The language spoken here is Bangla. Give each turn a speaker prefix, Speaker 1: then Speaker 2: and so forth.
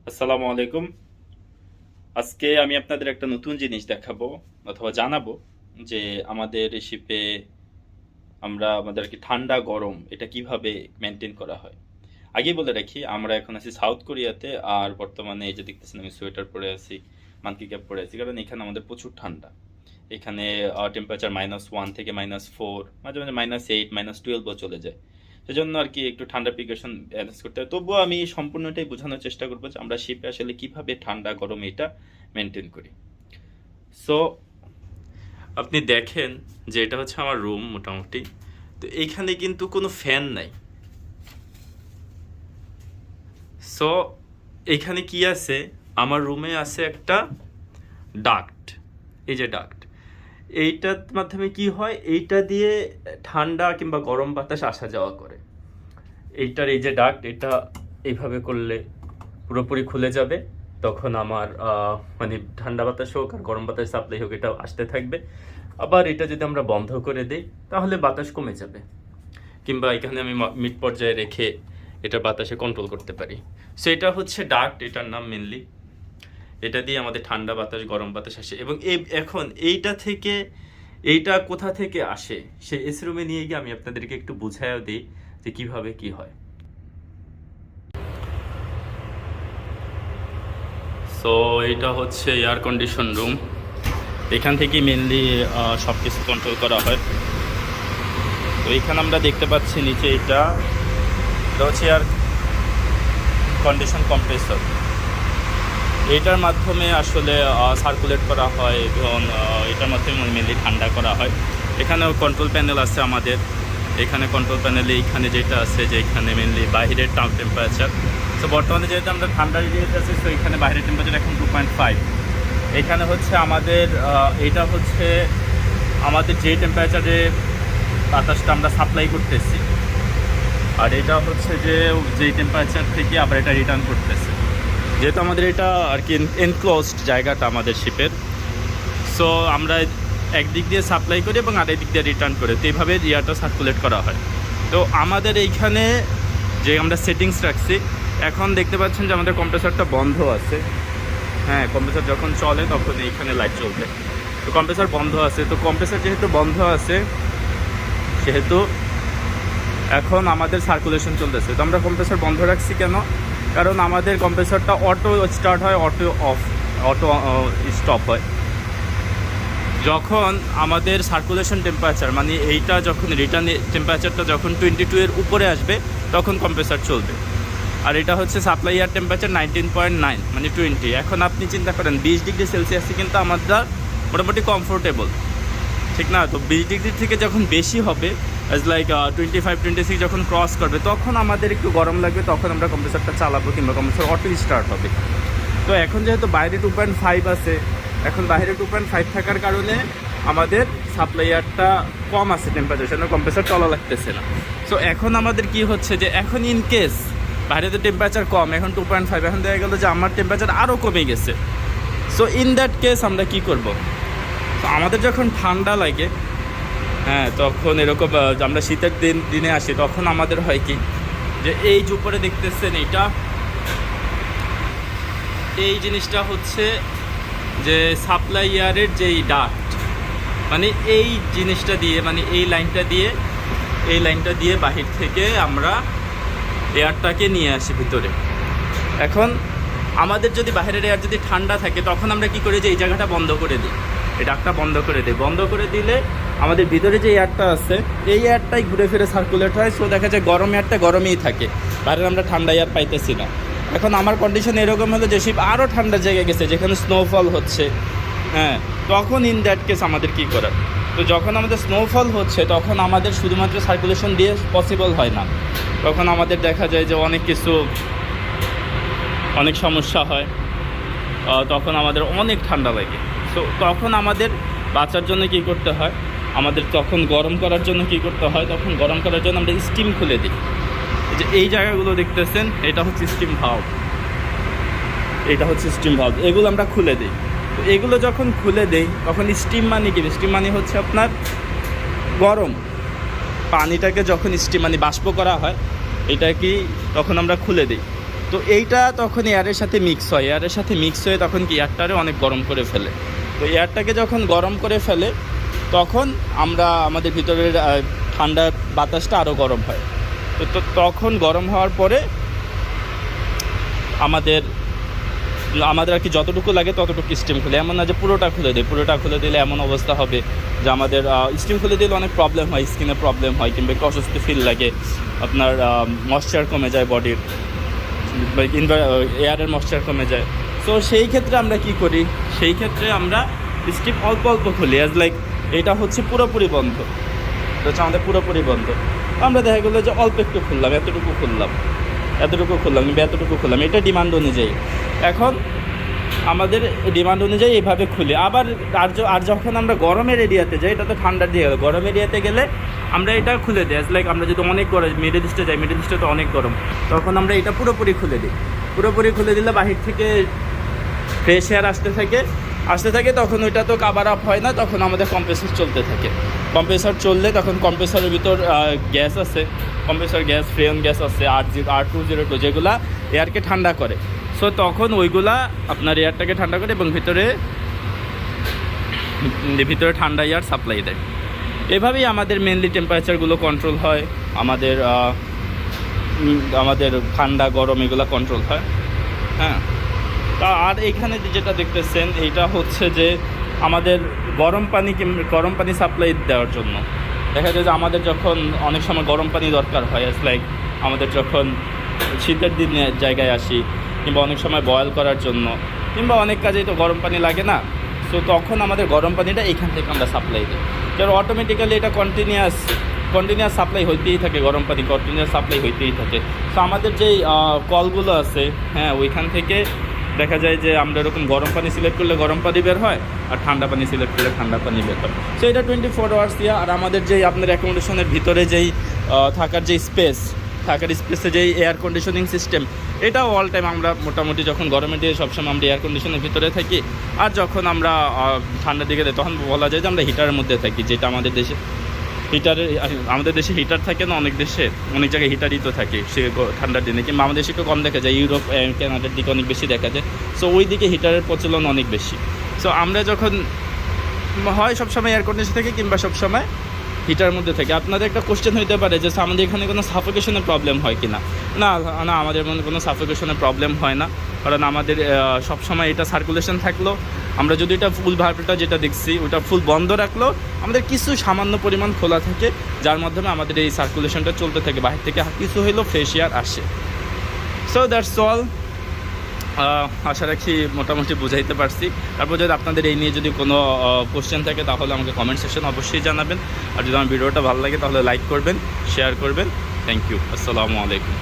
Speaker 1: আসসালামু আলাইকুম। আজকে আমি আপনাদের একটা নতুন জিনিস দেখাবো অথবা জানাবো যে আমাদের শিপে আমরা আমাদের কি ঠান্ডা গরম এটা কিভাবে মেনটেন করা হয়। আগেই বলে রাখি আমরা এখন আছি সাউথ কোরিয়াতে, আর বর্তমানে এই যে দেখতেছেন আমি সোয়েটার পরে আছি, মানকি ক্যাপ পরে আছি, কারণ এখানে আমাদের প্রচুর ঠান্ডা। এখানে টেম্পারেচার -1 থেকে -4, মাঝে মাঝে -8 -12ও চলে যায়। সেজন্য আর কি একটু ঠান্ডা প্রিকশন ব্যালেন্স করতে হয়। তবুও আমি সম্পূর্ণটাই বোঝানোর চেষ্টা করবো যে আমরা শিপে আসলে কিভাবে ঠান্ডা গরম এটা মেনটেন করি। সো আপনি দেখেন যে এটা হচ্ছে আমার রুম মোটামুটি। তো এইখানে কিন্তু কোনো ফ্যান নাই। সো এখানে কি আছে, আমার রুমে আছে একটা ডাক্ট। এই যে ডাক্ট, এইটার মাধ্যমে কি হয়, এইটা দিয়ে ঠান্ডা কিংবা গরম বাতাস আসা যাওয়া করে। এইটার এই যে ডাক্ট, এটা এইভাবে করলে পুরোপুরি খুলে যাবে, তখন আমার মানে ঠান্ডা বাতাস হোক আর গরম বাতাস সাপ্লাই হোক এটা আসতে থাকবে। আবার এটা যদি আমরা বন্ধ করে দিই তাহলে বাতাস কমে যাবে, কিংবা এখানে আমি মিড পর্যায়ে রেখে এটা বাতাসে কন্ট্রোল করতে পারি। সো এটা হচ্ছে ডাক্ট, এটার নাম মেনলি। এটা দিয়ে আমাদের ঠান্ডা বাতাস গরম বাতাস আসে, এবং এখন এইটা কোথা থেকে আসে সে এসি রুমে নিয়ে গিয়ে আমি আপনাদেরকে একটু বুঝাইও দিই যে কিভাবে কি হয়। সো এটা হচ্ছে এয়ার কন্ডিশন রুম। এখান থেকেই মেনলি সব কিছু কন্ট্রোল করা হয়। তো এখানে আমরা দেখতে পাচ্ছি নিচে এটা হচ্ছে এয়ার কন্ডিশন কম্প্রেসর। এটার মাধ্যমে আসলে সার্কুলেট করা হয় এবং এটার মাধ্যমে মেনলি ঠান্ডা করা হয়। এখানেও কন্ট্রোল প্যানেল আছে আমাদের। এখানে কন্ট্রোল প্যানেলে এইখানে যেটা আছে যে এখানে মেনলি বাইরের টেম্পারেচার। তো বর্তমানে যেহেতু আমরা ঠান্ডা এরিয়াতে আছি, তো এখানে বাইরের টেম্পারেচার এখন 2.5। এখানে হচ্ছে আমাদের এটা হচ্ছে আমাদের যে টেম্পারেচারে বাতাসটা আমরা সাপ্লাই করতেছি, আর এটা হচ্ছে যেই টেম্পারেচার থেকে আবার এটা রিটার্ন করতেছে। যেহেতু আমাদের এটা আর কি এনক্লোজড জায়গাটা আমাদের শিপের, সো আমরা একদিক দিয়ে সাপ্লাই করি এবং আরেক দিক দিয়ে রিটার্ন করি। তো এইভাবে এয়ারটা সার্কুলেট করা হয়। তো আমাদের এইখানে যে আমরা সেটিংস রাখছি, এখন দেখতে পাচ্ছেন যে আমাদের কম্প্রেসরটা বন্ধ আছে। হ্যাঁ, কম্প্রেসর যখন চলে তখন এইখানে লাইট চলবে। তো কম্প্রেসর বন্ধ আছে, তো কম্প্রেসর যেহেতু বন্ধ আছে সেহেতু এখন আমাদের সার্কুলেশন চলতেছে। তো আমরা কম্প্রেসর বন্ধ রাখছি কেন? কারণ আমাদের কম্প্রেসরটা অটো স্টার্ট হয়, অটো স্টপ হয় যখন আমাদের সার্কুলেশন টেম্পারেচার, মানে এইটা যখন রিটার্ন টেম্পারেচারটা যখন 22 এর উপরে আসবে তখন কম্প্রেসর চলবে। আর এটা হচ্ছে সাপ্লাই এয়ার টেম্পারেচার 19.9 মানে 20। এখন আপনি চিন্তা করেন 20 ডিগ্রি সেলসিয়াসে কিন্তু আমাদের মোটামুটি কমফোর্টেবল, ঠিক না? তো 20 ডিগ্রি থেকে যখন বেশি হবে, অ্যাজ লাইক 25-26 যখন ক্রস করবে, তখন আমাদের একটু গরম লাগবে, তখন আমরা কম্প্রেসরটা চালাবো কিংবা কম্প্রেসর অটো স্টার্ট হবে। তো এখন যেহেতু বাইরে 2.5 আছে, এখন বাইরে 2.5 থাকার কারণে আমাদের সাপ্লাই এয়ারটা কম আছে টেম্পারেচার, সেজন্য কম্প্রেসর চলা লাগতেছে না। সো এখন আমাদের কি হচ্ছে যে এখন ইন কেস বাইরে তো টেম্পারেচার কম, এখন 2.5, এখন দেখা গেলো যে আমার টেম্পারেচার আরও কমে গেছে। সো ইন দ্যাট কেস আমরা কি করব? তো আমাদের যখন ঠান্ডা লাগে, হ্যাঁ, তখন এরকম আমরা শীতের দিনে আসি, তখন আমাদের হয় কি যে এই যে উপরে দেখতেছেন এই জিনিসটা হচ্ছে যে সাপ্লাই এয়ারের যেই ডাক্ট, মানে এই জিনিসটা দিয়ে, মানে এই লাইনটা দিয়ে বাহির থেকে আমরা এয়ারটাকে নিয়ে আসি ভিতরে। এখন আমাদের যদি বাইরের এয়ার যদি ঠান্ডা থাকে, তখন আমরা কি করি যে এই জায়গাটা বন্ধ করে দিই, এই ডাকটা বন্ধ করে দিই। বন্ধ করে দিলে আমাদের ভিতরে যে এয়ারটা আছে এই এয়ারটাই ঘুরে ফিরে সার্কুলেট হয়। সো দেখা যায় গরম এয়ারটা গরমেই থাকে, বাইরে আমরা ঠান্ডা এয়ার পাইতেছি না। এখন আমার কন্ডিশন এরকম হলো যে শিপ আরও ঠান্ডা জায়গায় গেছে যেখানে স্নোফল হচ্ছে। হ্যাঁ, তখন ইন দ্যাট কেস আমাদের কী করার? তো যখন আমাদের স্নোফল হচ্ছে তখন আমাদের শুধুমাত্র সার্কুলেশন দিয়ে পসিবল হয় না, তখন আমাদের দেখা যায় যে অনেক সমস্যা হয়, তখন আমাদের অনেক ঠান্ডা লাগে। সো তখন আমাদের বাঁচার জন্য কী করতে হয়, আমাদের তখন গরম করার জন্য কী করতে হয়, তখন গরম করার জন্য আমরা স্টিম খুলে দিই। যে এই জায়গাগুলো দেখতেছেন এটা হচ্ছে স্টিম ভাল্ব, এগুলো আমরা খুলে দিই। তো এগুলো যখন খুলে দেই তখন স্টিম মানে কি? স্টিম মানে হচ্ছে আপনার গরম পানিটাকে যখন স্টিম মানে বাষ্প করা হয়, এটা কি তখন আমরা খুলে দিই। তো তো এইটা তখন এয়ারের সাথে মিক্স হয়, এয়ারের সাথে মিক্স হয়ে তখন কি এয়ারটারে অনেক গরম করে ফেলে। তো এয়ারটাকে যখন গরম করে ফেলে তখন আমরা আমাদের ভিতরের ঠান্ডা বাতাসটা আরও গরম হয়। তো তখন গরম হওয়ার পরে আমাদের আর কি যতটুকু লাগে ততটুকু স্টিম খুলে, এমন না যে পুরোটা খুলে দিই। পুরোটা খুলে দিলে এমন অবস্থা হবে যে আমাদের স্টিম খুলে দিলে অনেক প্রবলেম হয়, স্কিনে প্রবলেম হয়, কিংবা একটু অস্বস্তি ফিল লাগে, আপনার ময়েশ্চার কমে যায় বডির, এয়ারের ময়েশ্চার কমে যায়। সো সেই ক্ষেত্রে আমরা কি করি, সেই ক্ষেত্রে আমরা স্টিম অল্প অল্প খুলি, অ্যাজ লাইক এটা হচ্ছে পুরোপুরি বন্ধ, এটা হচ্ছে আমাদের পুরোপুরি বন্ধ। আমরা দেখা গেলো যে অল্প একটু খুললাম, এতটুকু খুললাম কিংবা এতটুকু খুললাম, এটা ডিমান্ড অনুযায়ী। এখন আমাদের ডিমান্ড অনুযায়ী এইভাবে খুলি। আবার আর যখন আমরা গরমের এরিয়াতে যাই, এটা তো ঠান্ডার দিয়ে গেলো, গরম এরিয়াতে গেলে আমরা এটা খুলে দিই। অ্যাজ লাইক আমরা যদি অনেক গরম মিডল ইস্টে যাই, মিডল ইস্টে তো অনেক গরম, তখন আমরা এটা পুরোপুরি খুলে দিই। পুরোপুরি খুলে দিলে বাহির থেকে ফ্রেশ এয়ার আসতে থাকে, তখন ওইটা তো কাভার আপ হয় না, তখন আমাদের কম্প্রেসর চলতে থাকে। কম্প্রেসর চললে তখন কম্প্রেসরের ভিতর গ্যাস আছে, কম্প্রেসর গ্যাস, ফ্রেন গ্যাস আছে R202, যেগুলা এয়ারকে ঠান্ডা করে। সো তখন ওইগুলা আপনার এয়ারটাকে ঠান্ডা করে এবং ভিতরে ঠান্ডা এয়ার সাপ্লাই দেয়। এভাবেই আমাদের মেনলি টেম্পারেচারগুলো কন্ট্রোল হয়, আমাদের ঠান্ডা গরম এগুলো কন্ট্রোল হয়। হ্যাঁ, আর এইখানে যেটা দেখতেছেন এইটা হচ্ছে যে আমাদের গরম পানি সাপ্লাই দেওয়ার জন্য। দেখা যায় যে আমাদের যখন অনেক সময় গরম পানি দরকার হয়, ইটস লাইক আমাদের যখন শীতের দিনে জায়গায় আসি, কিংবা অনেক সময় বয়েল করার জন্য, কিংবা অনেক কাজেই তো গরম পানি লাগে না। সো তখন আমাদের গরম পানিটা এইখান থেকে আমরা সাপ্লাই দিই, কারণ অটোমেটিক্যালি এটা কন্টিনিউয়াস সাপ্লাই হইতেই থাকে, গরম পানি কন্টিনিউয়াস সাপ্লাই হইতেই থাকে। সো আমাদের যেই কলগুলো আছে, হ্যাঁ, ওইখান থেকে দেখা যায় যে আমরা এরকম গরম পানি সিলেক্ট করলে গরম পানি বের হয়, আর ঠান্ডা পানি সিলেক্ট করলে ঠান্ডা পানি বের হয়। সো এটা 24 আওয়ার্স দিয়া। আর আমাদের যেই আপনার অ্যাকোমোডেশনের ভিতরে যেই থাকার স্পেসে যেই এয়ার কন্ডিশনিং সিস্টেম, এটাও অল টাইম আমরা মোটামুটি যখন গরমের দিকে সবসময় আমরা এয়ার কন্ডিশনের ভিতরে থাকি, আর যখন আমরা ঠান্ডার দিকে তখন বলা যায় যে আমরা হিটারের মধ্যে থাকি, যেটা আমাদের দেশে হিটার থাকে না, অনেক জায়গায় হিটারই তো থাকে সে ঠান্ডার দিনে, কিংবা আমাদের দেশে একটু কম দেখা যায়, ইউরোপ কানাডার দিকে অনেক বেশি দেখা যায়। সো ওই দিকে হিটারের প্রচলন অনেক বেশি। সো আমরা যখন হয় সবসময় এয়ার কন্ডিশন থাকে, কিংবা সবসময় হিটারের মধ্যে থাকে। আপনাদের একটা কোশ্চেন হইতে পারে যে আমাদের এখানে কোনো সাফোকেশনের প্রবলেম হয় কি না। আমাদের মনে কোনো সাফোকেশনের প্রবলেম হয় না, কারণ আমাদের সবসময় এটা সার্কুলেশন থাকলো। আমরা যদি এটা ফুল ভাল্বটা যেটা দেখছি ওটা ফুল বন্ধ রাখলো, আমাদের কিছু সামান্য পরিমাণ খোলা থাকে, যার মাধ্যমে আমাদের এই সার্কুলেশনটা চলতে থাকে, বাহির থেকে কিছু হইলেও ফ্রেশ এয়ার আসে। So that's all. আশা রাখি মোটামুটি বুঝাইতে পারছি। তারপর যদি আপনাদের এই নিয়ে যদি কোনো কোশ্চেন থাকে তাহলে আমাকে কমেন্ট সেকশন অবশ্যই জানাবেন। আর যদি আমার ভিডিওটা ভালো লাগে তাহলে লাইক করবেন, শেয়ার করবেন। Thank you. আসসালামু আলাইকুম।